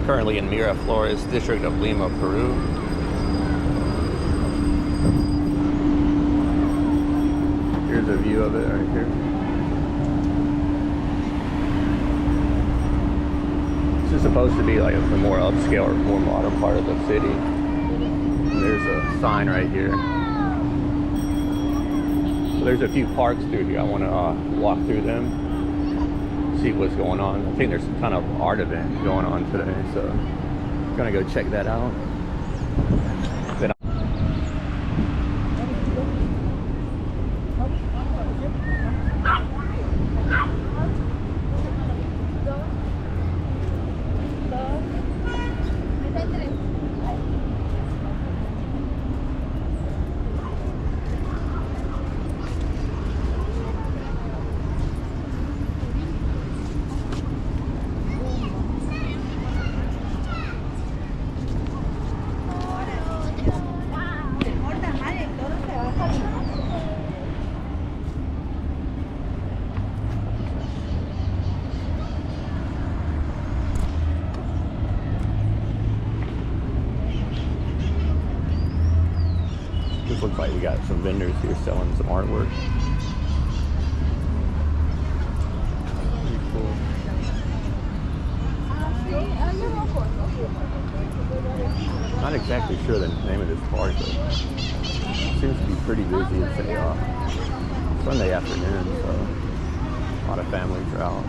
Currently in Miraflores, district of Lima, Peru. Here's a view of it right here. This is supposed to be like the more upscale or more modern part of the city. And there's a sign right here. So there's a few parks through here. I want to walk through them. See what's going on. I think there's some kind of art event going on today, so I'm gonna go check that out. Then this looks like we got some vendors here selling some artwork. Pretty cool. Not exactly sure the name of this park, but it seems to be pretty busy. It's a Sunday afternoon, so a lot of families are out.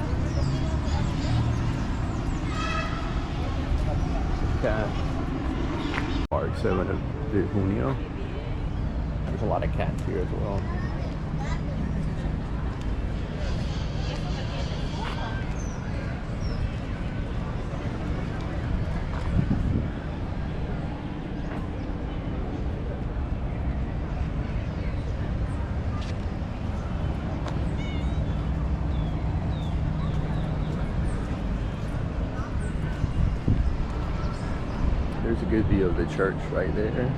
Cat Park 7 de Junio. There's a lot of cats here as well. There's a good view of the church right there.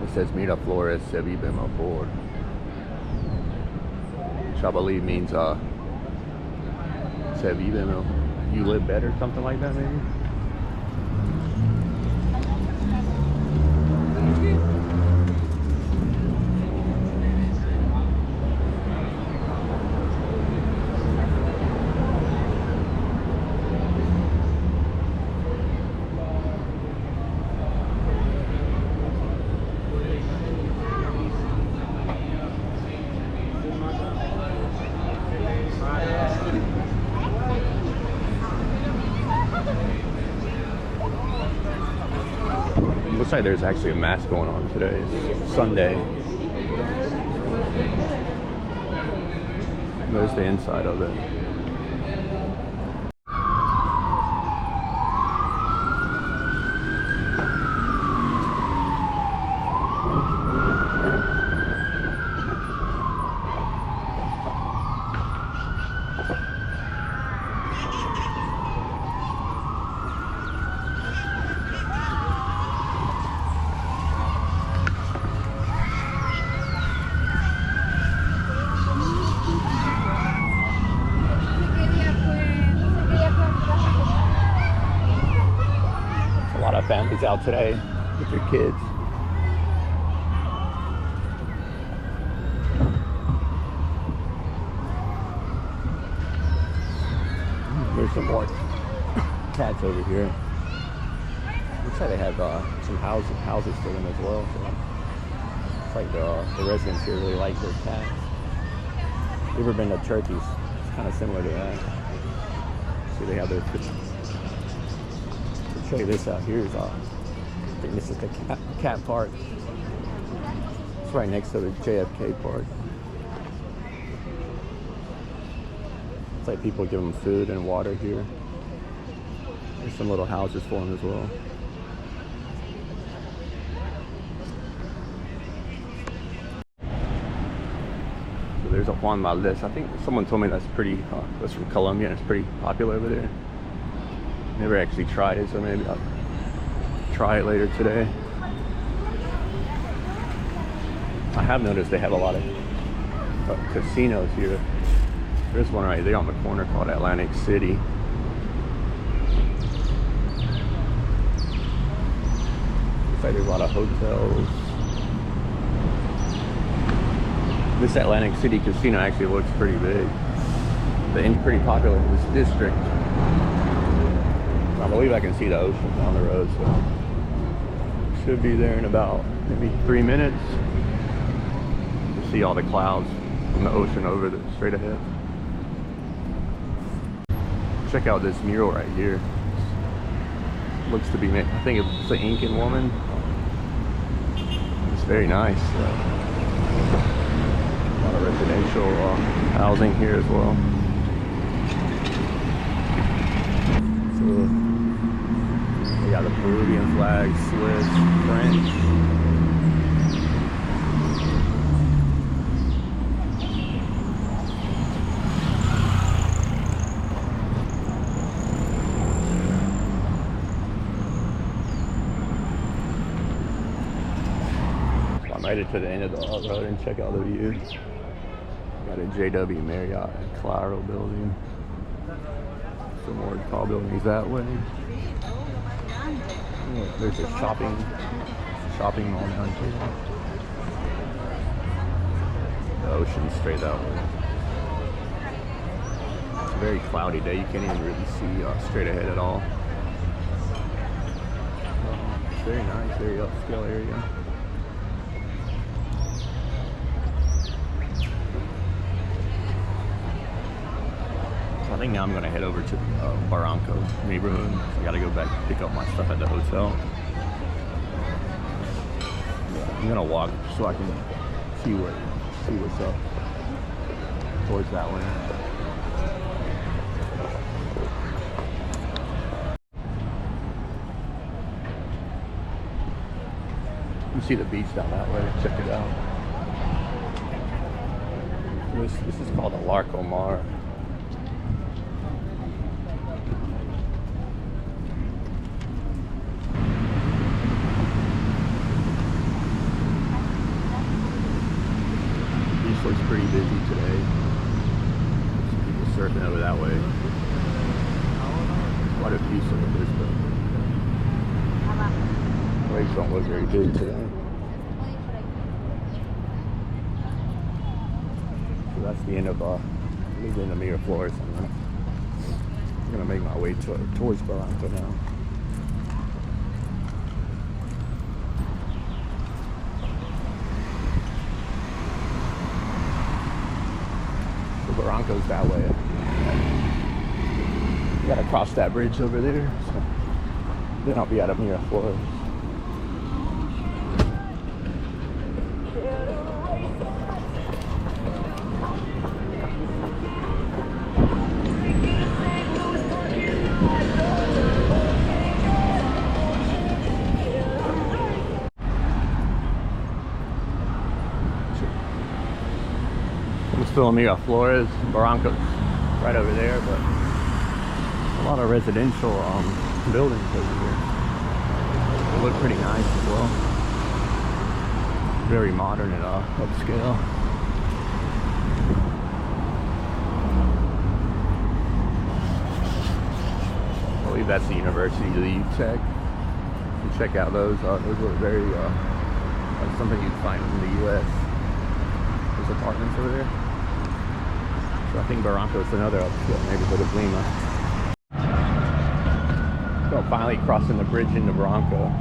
It says Miraflores se vive mejor, which I believe means se vive mejor, you live better, something like that maybe. Looks like there's actually a mass going on today. It's Sunday. There's the inside of it. Families out today with their kids. There's some more cats over here. Looks like they have some houses for them as well. So it's like the residents here really like their cats. You ever been to Turkey's? It's kind of similar to that. See, they have their show you this out here is I think this is the cat park. It's right next to the JFK park. It's like people give them food and water here. There's some little houses for them as well. So there's a Juan Valdez. I think someone told me that's pretty. That's from Colombia and it's pretty popular over there. Never actually tried it, so maybe I'll try it later today. I have noticed they have a lot of casinos here. There's one right there on the corner called Atlantic City. Looks like there's a lot of hotels. This Atlantic City casino actually looks pretty big. It's pretty popular in this district. I believe I can see the ocean down the road, so should be there in about maybe 3 minutes. You see all the clouds from the ocean over the straight ahead. Check out this mural right here. Looks to be made, I think it's an Incan woman. It's very nice. A lot of residential housing here as well. So we got the Peruvian flag, Swiss, French. Made it to the end of the road and check out the view. Got a JW Marriott and Claro building. Some more tall buildings that way. Oh, there's a shopping mall down here. The ocean's straight that way. It's a very cloudy day. You can't even really see straight ahead at all. It's very nice, very upscale area. I think now I'm gonna head over to the Barranco neighborhood. I gotta go back and pick up my stuff at the hotel. I'm gonna walk so I can see what's up towards that way. You can see the beach down that way. Check it out. This is called the Larco Mar. Looks pretty busy today. Some people surfing over that way. Quite a few surfers, but waves don't look very big today. So that's the end of leaving the Miraflores. I'm gonna make my way towards Barranco now. Barranco's that way. You gotta cross that bridge over there, so then I'll be out of Miraflores. Still in Miraflores, Barranco's right over there, but a lot of residential buildings over here. They look pretty nice as well. Very modern and upscale. I believe that's the University of UTech. You can check out those. Those look very like something you'd find in the U.S. There's apartments over there. I think Barranco is another upscale neighborhood of Lima. So finally crossing the bridge into Barranco.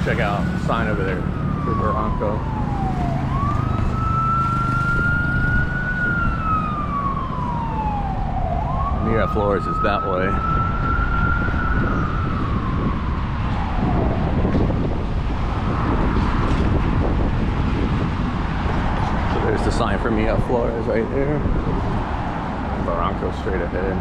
Check out the sign over there for Barranco. Miraflores is that way. There's the sign for Miraflores right there. Barranco straight ahead.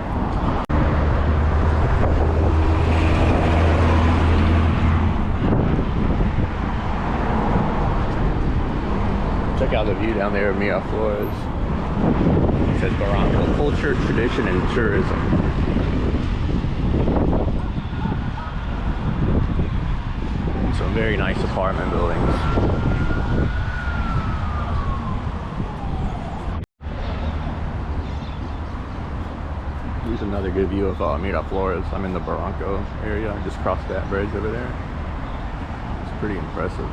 Check out the view down there of Miraflores. It says Barranco, culture, tradition, and tourism. And some very nice apartment buildings. Here's another good view of Miraflores. I'm in the Barranco area. I just crossed that bridge over there. It's pretty impressive.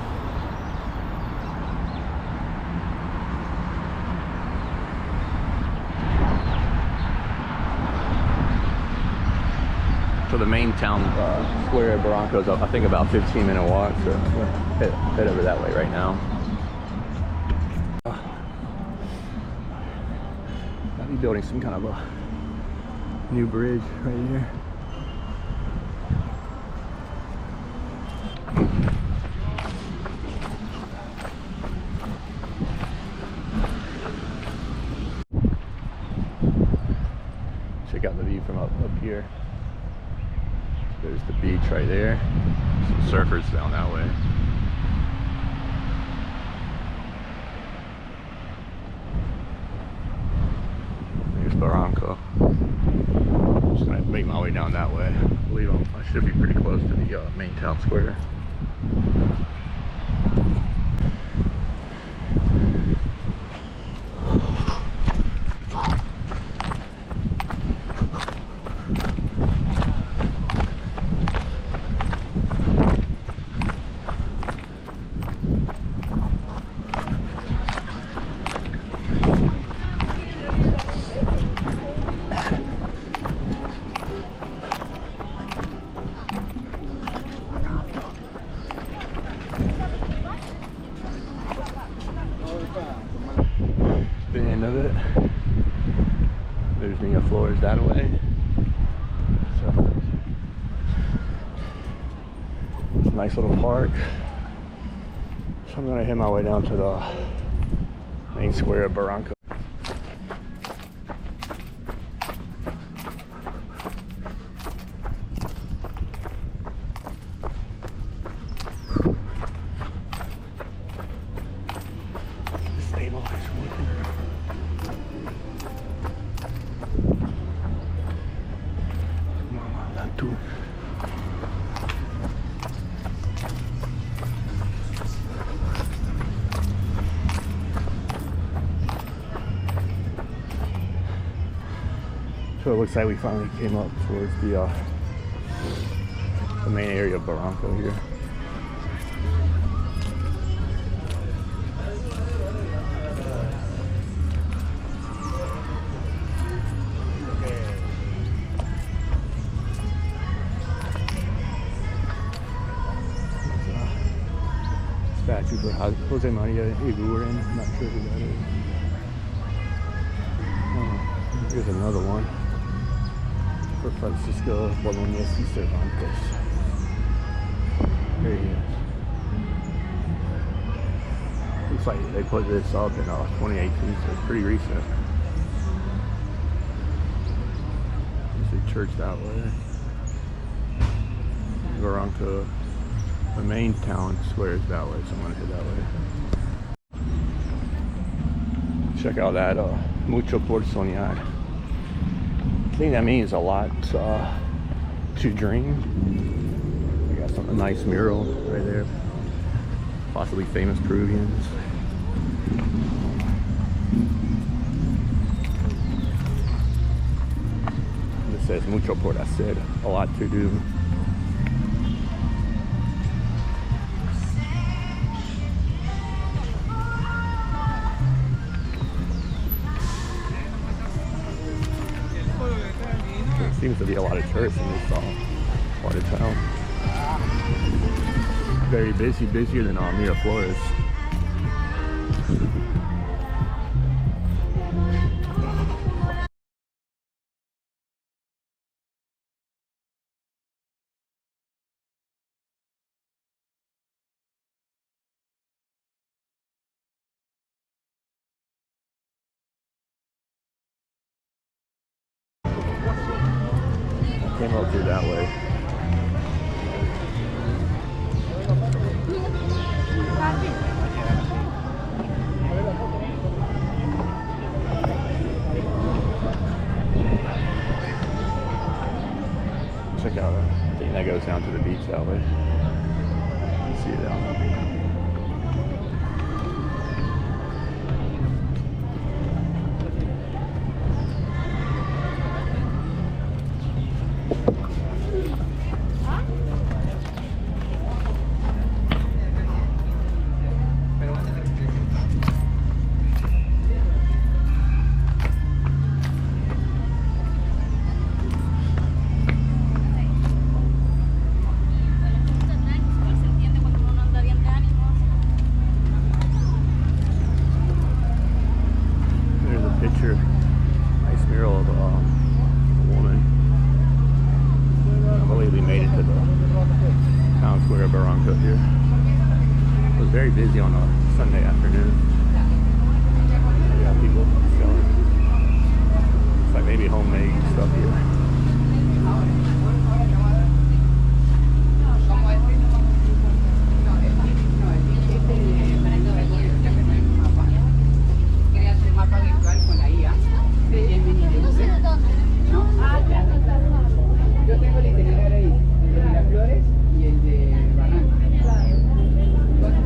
So the main town square of Barranco is, I think, about 15-minute walk. So we'll head over that way right now. I'll be building some kind of a new bridge right here. Check out the view from up here. There's the beach right there. Some surfers down that way. There's Barranco. Just gonna make my way down that way. I believe I should be pretty close to the main town square. The end of it. There's Miraflores that way. So it's a nice little park. So I'm gonna head my way down to the main square of Barranco. So it looks like we finally came up towards the main area of Barranco here. Statue for Jose Maria Iguren. I'm not sure who that is. Oh, here's another one. For Francisco Bolognese Cervantes. There he is. Looks like they put this up in 2018, so it's pretty recent. There's a church that way. Barranco, the main town square is that way, so I'm gonna head that way. Check out that mucho por soñar. I think that means a lot to dream. We got a nice mural right there. Possibly famous Peruvians. It says mucho por hacer, a lot to do. Seems to be a lot of tourists in this part of town. Very busy, busier than Miraflores. Came up through that way. Check out, I think that goes down to the beach that way. See it down there. very busy on a Sunday afternoon. We got people selling. It's like maybe homemade stuff here. Yo tengo el itinerario ahí, el de Miraflores y el de Barranco. Entonces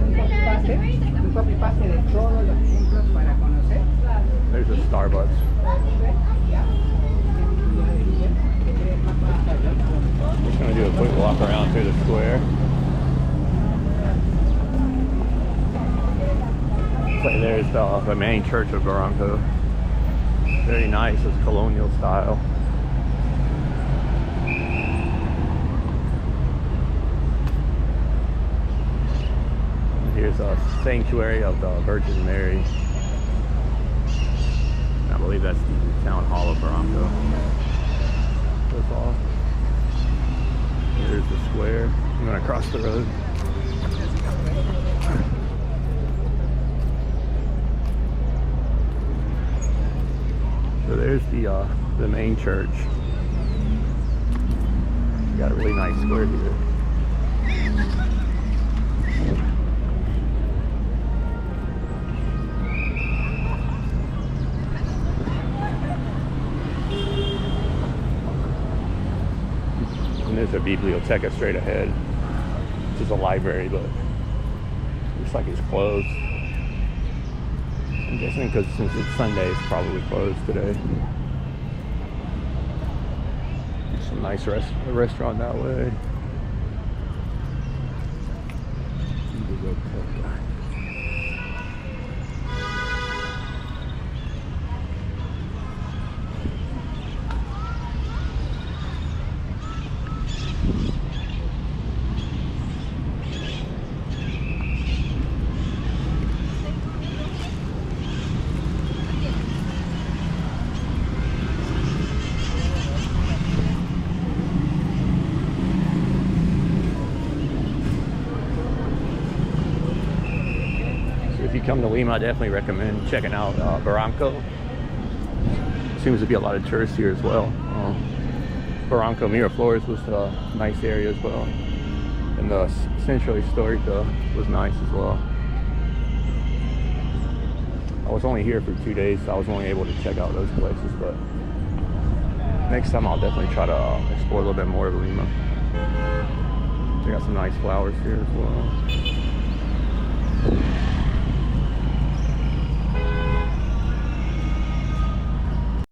un copy paste de todos los templos para conocer. There's a Starbucks. Just gonna do a quick walk around through the square. So there's the main church of Barranco. Very nice, it's colonial style. Here's a sanctuary of the Virgin Mary. I believe that's the town hall of Barranco. That's all. Here's the square. I'm gonna cross the road. So there's the main church. Got a really nice square here. And there's a biblioteca straight ahead, which is a library, but looks like it's closed. I'm guessing because since it's Sunday, it's probably closed today. Some nice restaurant that way. If you come to Lima, I definitely recommend checking out Barranco. Seems to be a lot of tourists here as well. Barranco, Miraflores was a nice area as well. And the Centro Histórico was nice as well. I was only here for 2 days, so I was only able to check out those places, but next time I'll definitely try to explore a little bit more of Lima. They got some nice flowers here as well.